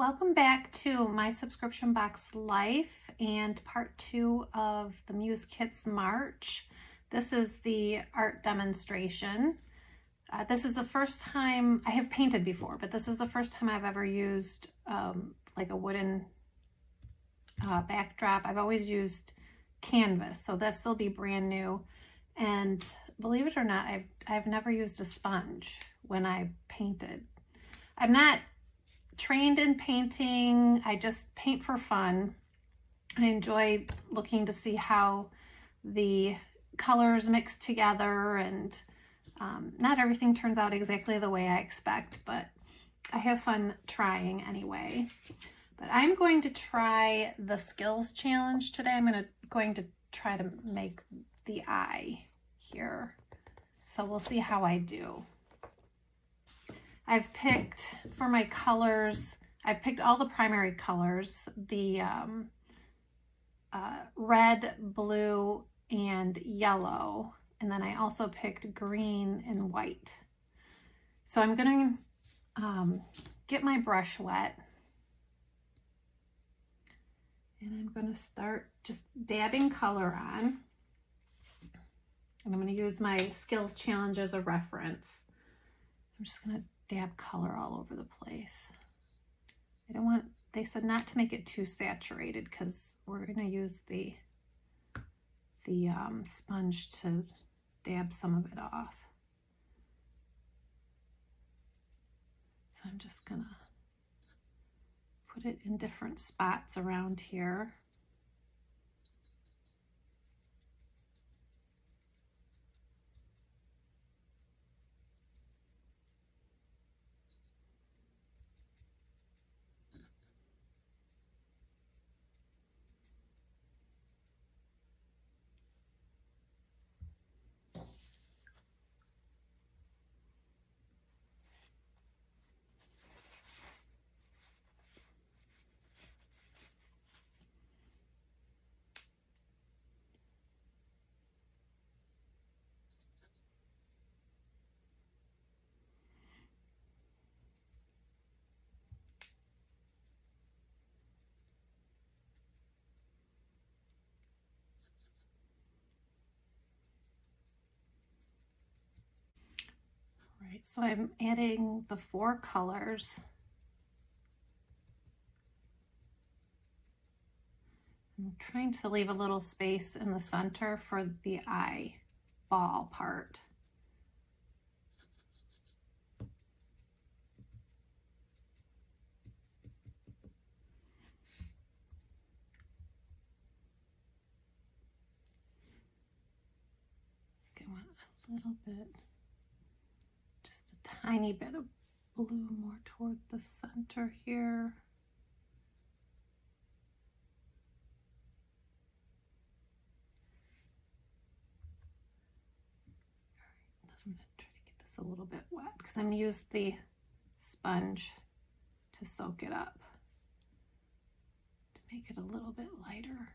Welcome back to my subscription box life and part 2 of the Muse Kits March. This is the art demonstration. This is the first time I have painted before, but this is the first time I've ever used like a wooden backdrop. I've always used canvas, so this will be brand new. And believe it or not, I've never used a sponge when I painted. I'm not trained in painting. I just paint for fun. I enjoy looking to see how the colors mix together, and not everything turns out exactly the way I expect, but I have fun trying anyway. But I'm going to try the skills challenge today. I'm going to try to make the eye here. So we'll see how I do. I've picked, for my colors, I've picked all the primary colors, the red, blue, and yellow. And then I also picked green and white. So I'm going to get my brush wet. And I'm going to start just dabbing color on. And I'm going to use my skills challenge as a reference. I'm just going to dab color all over the place. I don't want, they said not to make it too saturated because we're going to use the sponge to dab some of it off. So I'm just going to put it in different spots around here. Right, so I'm adding the 4 colors. I'm trying to leave a little space in the center for the eyeball part. I want a little bit, just a tiny bit of blue more toward the center here. I'm going to try to get this a little bit wet because I'm going to use the sponge to soak it up to make it a little bit lighter.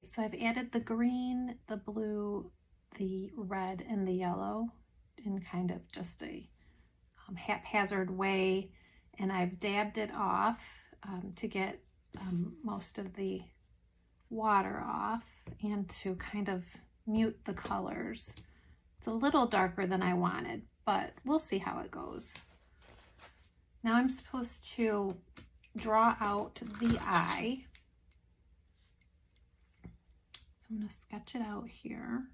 So I've added the green, the blue, the red, and the yellow in kind of just a haphazard way, and I've dabbed it off to get most of the water off and to kind of mute the colors. It's a little darker than I wanted, but we'll see how it goes. Now I'm supposed to draw out the eye. I'm going to sketch it out here,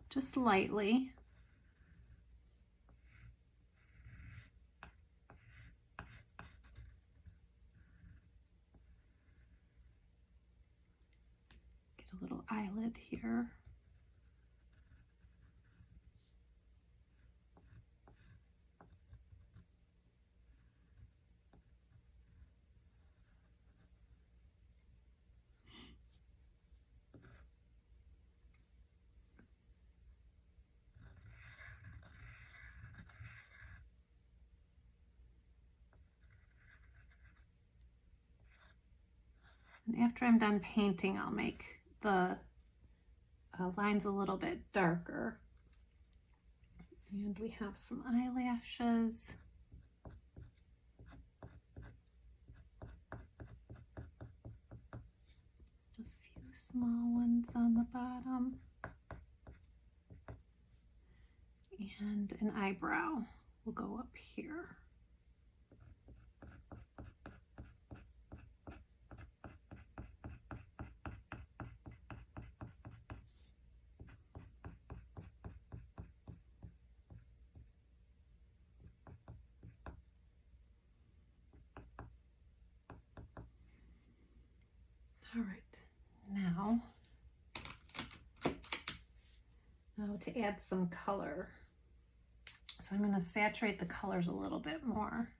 just lightly. Get a little eyelid here. And after I'm done painting, I'll make the lines a little bit darker. And we have some eyelashes. Just a few small ones on the bottom. And an eyebrow will go up here. All right, now to add some color. So I'm going to saturate the colors a little bit more.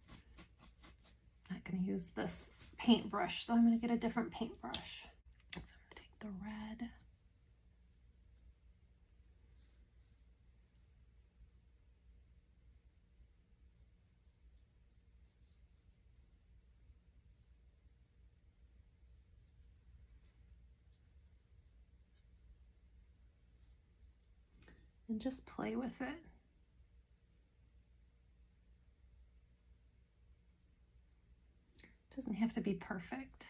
I'm not going to use this paintbrush, so I'm going to get a different paintbrush. So I'm going to take the red. And just play with it. Doesn't have to be perfect.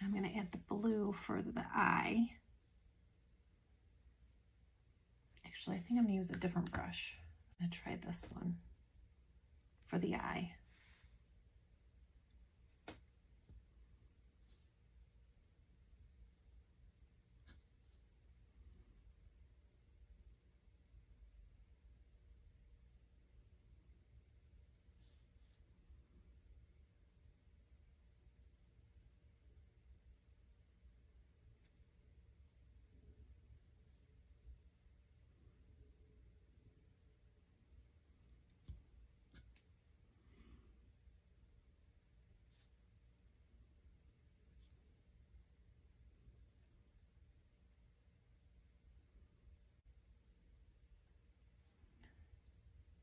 I'm going to add the blue for the eye. Actually, I think I'm going to use a different brush. I'm going to try this one for the eye.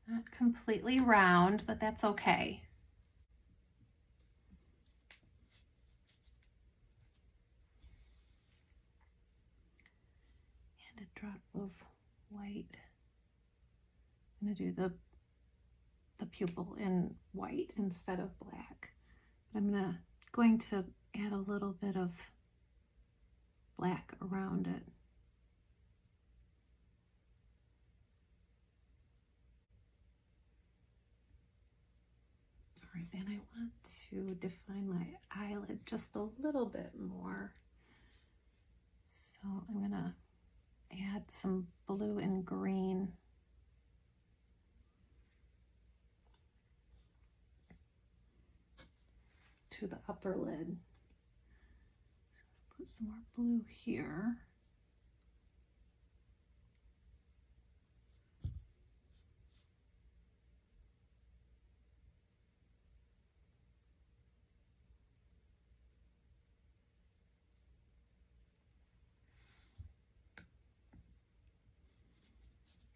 Not completely round, but that's okay. And a drop of white. I'm going to do the pupil in white instead of black. But I'm going to add a little bit of black around it. All right, and I want to define my eyelid just a little bit more. So I'm gonna add some blue and green. To the upper lid. Put some more blue here.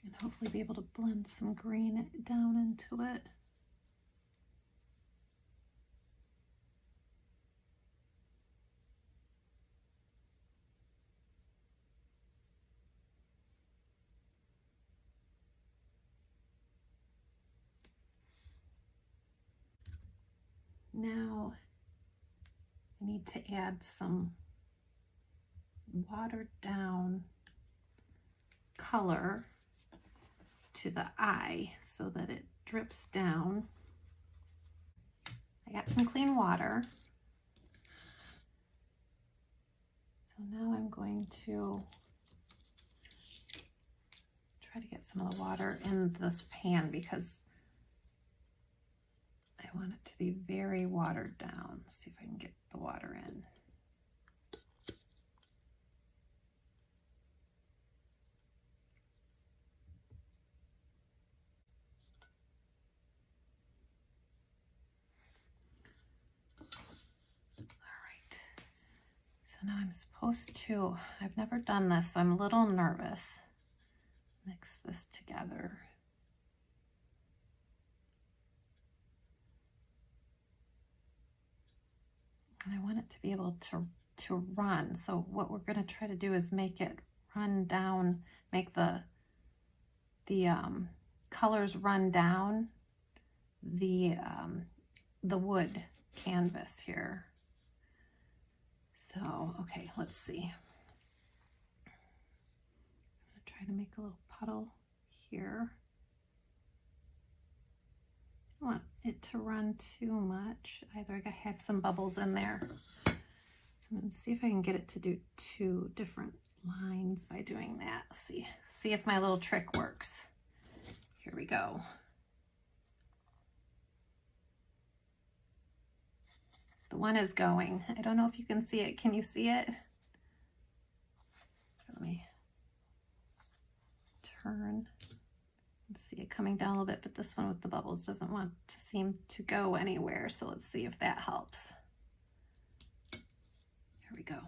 And hopefully be able to blend some green down into it. Now I need to add some watered down color to the eye so that it drips down. I got some clean water. So now I'm going to try to get some of the water in this pan because I want it to be very watered down. Let's see if I can get the water in. So now I'm supposed to, I've never done this, so I'm a little nervous. Mix this together. And I want it to be able to run. So what we're going to try to do is make it run down, make the colors run down the wood canvas here. So, okay, let's see. I'm going to try to make a little puddle here. I don't want it to run too much. Either I have some bubbles in there. So I'm going to see if I can get it to do 2 different lines by doing that. Let's see if my little trick works. Here we go. The one is going. I don't know if you can see it. Can you see it? Let me turn and see it coming down a little bit, but this one with the bubbles doesn't want to seem to go anywhere. So let's see if that helps. Here we go. I'm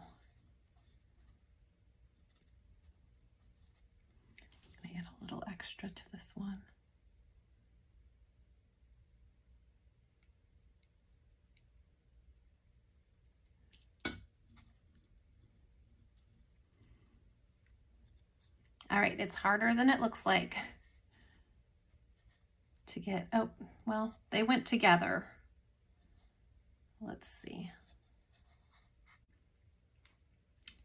going to add a little extra to this one. All right, it's harder than it looks like to get, oh, well, they went together. Let's see.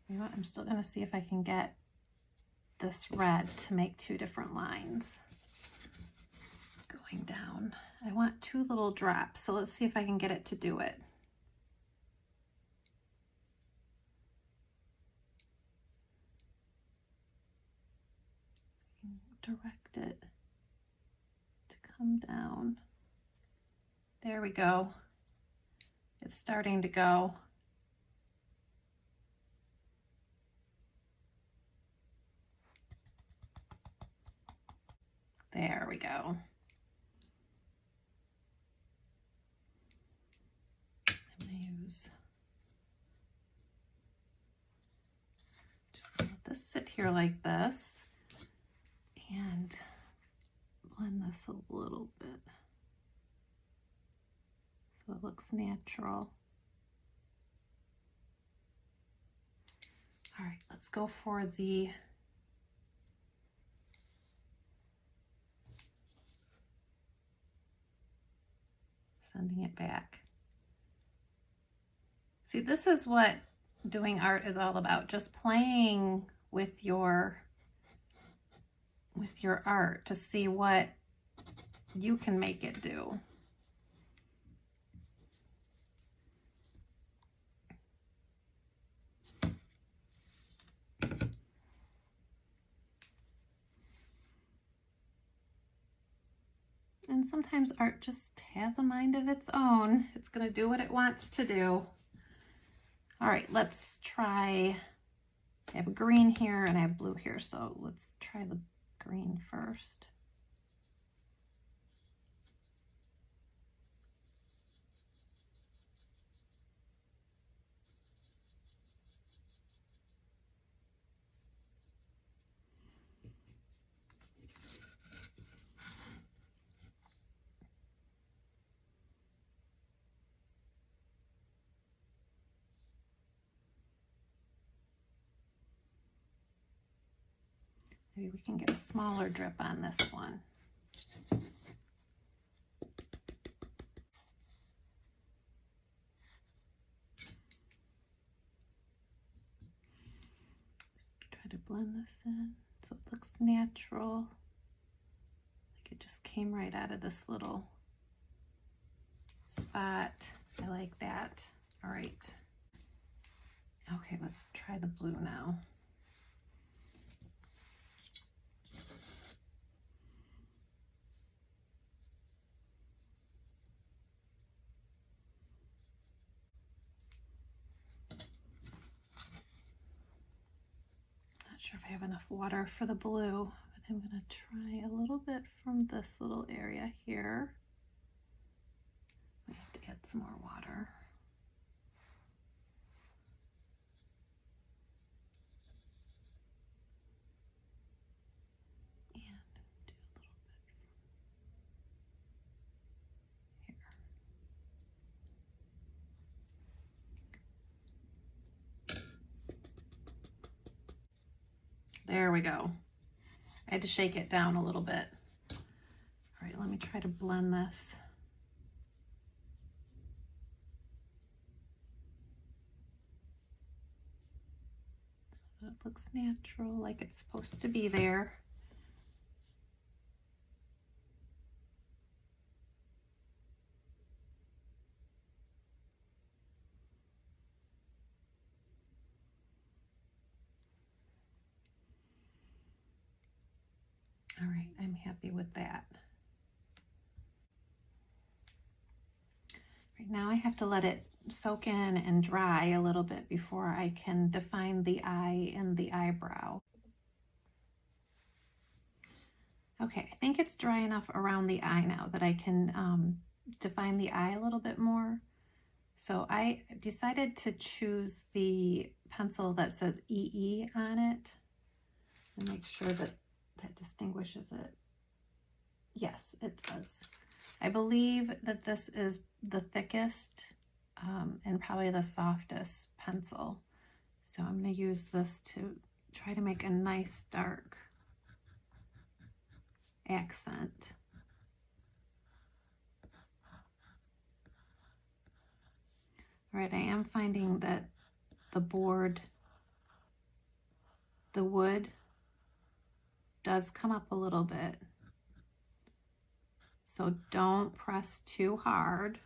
You know what? I'm still going to see if I can get this red to make 2 different lines going down. I want 2 little drops, so let's see if I can get it to do it. Direct it to come down. There we go. It's starting to go. There we go. I'm going to use, just going to let this sit here like this and blend this a little bit so it looks natural. All right, let's go for the sending it back. See, this is what doing art is all about, just playing with your art to see what you can make it do. And sometimes art just has a mind of its own. It's going to do what it wants to do. All right, let's try, I have green here and I have blue here, so let's try the green first. Maybe we can get a smaller drip on this one. Just try to blend this in so it looks natural. Like it just came right out of this little spot. I like that. All right. Okay, let's try the blue now. Not sure if I have enough water for the blue, but I'm going to try a little bit from this little area here. I have to add some more water. And do a little bit from here. There we go. I had to shake it down a little bit. All right, let me try to blend this. So that it looks natural, like it's supposed to be there. All right, I'm happy with that. Right now I have to let it soak in and dry a little bit before I can define the eye and the eyebrow. Okay, I think it's dry enough around the eye now that I can define the eye a little bit more. So I decided to choose the pencil that says EE on it and make sure that that distinguishes it. Yes, it does. I believe that this is the thickest and probably the softest pencil. So I'm going to use this to try to make a nice dark accent. All right, I am finding that the board the wood does come up a little bit. So don't press too hard.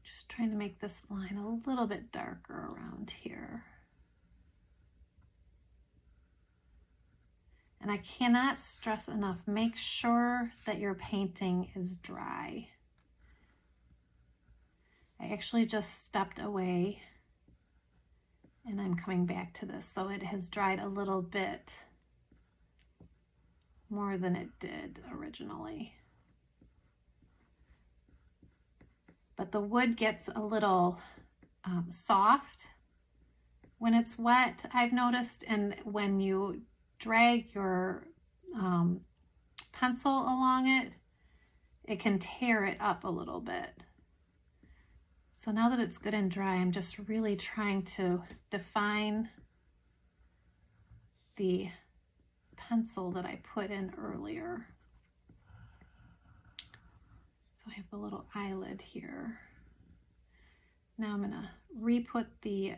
Just trying to make this line a little bit darker around here. And I cannot stress enough, make sure that your painting is dry. I actually just stepped away and I'm coming back to this. So it has dried a little bit more than it did originally. But the wood gets a little soft when it's wet, I've noticed, and when you drag your pencil along it, it can tear it up a little bit. So now that it's good and dry, I'm just really trying to define the pencil that I put in earlier. So I have the little eyelid here. Now I'm gonna re-put the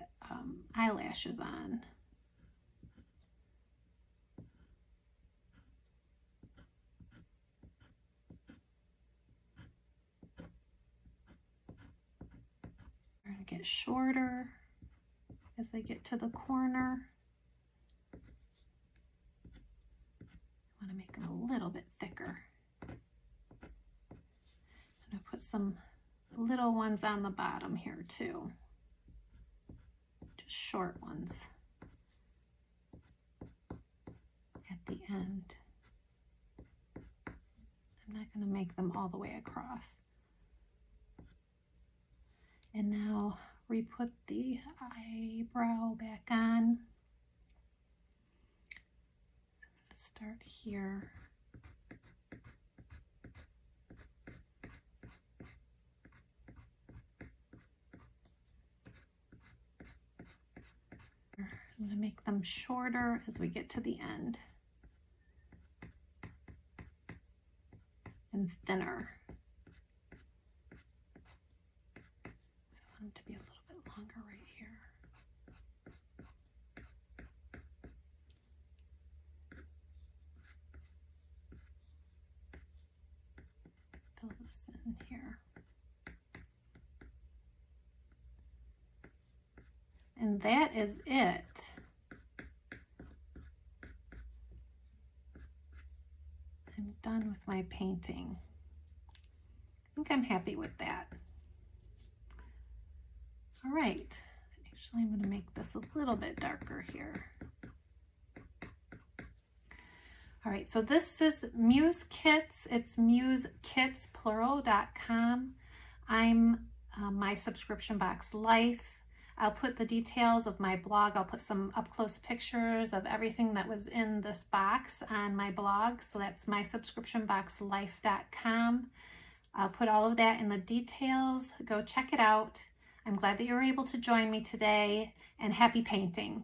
eyelashes on. They're gonna get shorter as they get to the corner. I wanna make them a little bit thicker. I'm gonna put some little ones on the bottom here too. Just short ones at the end. I'm not going to make them all the way across. And now re-put the eyebrow back on. So I'm going to start here. I'm going to make them shorter as we get to the end and thinner. So I want it to be a little bit longer right here. Fill this in here. And that is it. I'm done with my painting. I think I'm happy with that. All right, actually I'm going to make this a little bit darker here. All right, so this is Muse Kits. It's musekitsplural.com. I'm My Subscription Box Life. I'll put the details of my blog. I'll put some up-close pictures of everything that was in this box on my blog. So that's mysubscriptionboxlife.com. I'll put all of that in the details. Go check it out. I'm glad that you were able to join me today, and happy painting.